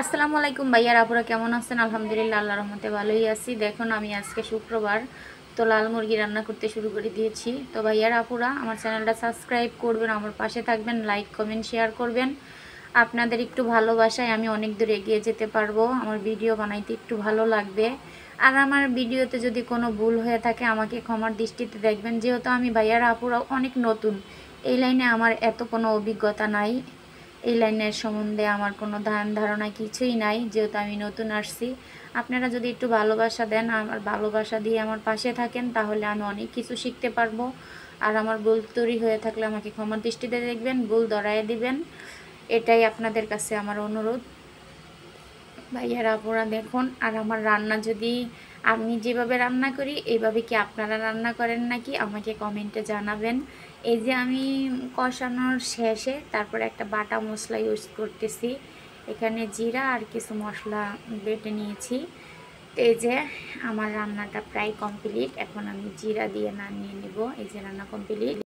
আসসালামু আলাইকুম ভাইয়ার আপুরা, কেমন আছেন? আলহামদুলিল্লাহ, আল্লাহর রহমতে ভালোই আছি। দেখুন, আমি আজকে শুক্রবার, তো লাল মুরগি রান্না করতে শুরু করে দিয়েছি। তো ভাইয়ার আপুরা, আমার চ্যানেলটা সাবস্ক্রাইব করবেন, আমার পাশে থাকবেন, লাইক কমেন্ট শেয়ার করবেন। আপনাদের একটু ভালোবাসায় আমি অনেক দূর এগিয়ে যেতে পারবো। আমার ভিডিও বানাইতে একটু ভালো লাগবে। আর আমার ভিডিওতে যদি কোনো ভুল হয়ে থাকে আমাকে ক্ষমার দৃষ্টিতে দেখবেন, যেহেতু আমি ভাইয়ার আপুরা অনেক নতুন। এই লাইনে আমার এত কোনো অভিজ্ঞতা নাই, এই লাইনের সম্বন্ধে আমার কোনো ধারণা কিছুই নাই, যেহেতু আমি নতুন আসছি। আপনারা যদি একটু ভালোবাসা দেন, আমার ভালোবাসা দিয়ে আমার পাশে থাকেন, তাহলে আমি অনেক কিছু শিখতে পারবো। আর আমার ভুল তৈরি হয়ে থাকলে আমাকে ক্ষমার দৃষ্টিতে দেখবেন, ভুল ধরায় দিবেন। এটাই আপনাদের কাছে আমার অনুরোধ। ভাইয়ারা আপুরা দেখুন, আর আমার রান্না যদি আমি যেভাবে রান্না করি এইভাবে কি আপনারা রান্না করেন নাকি আমাকে কমেন্টে জানাবেন। এই যে আমি কষানোর শেষে তারপরে একটা বাটা মশলা ইউজ করতেছি, এখানে জিরা আর কিছু মশলা বেটে নিয়েছি। তো এই যে আমার রান্নাটা প্রায় কমপ্লিট, এখন আমি জিরা দিয়ে নামিয়ে নেব। এই যে রান্না কমপ্লিট।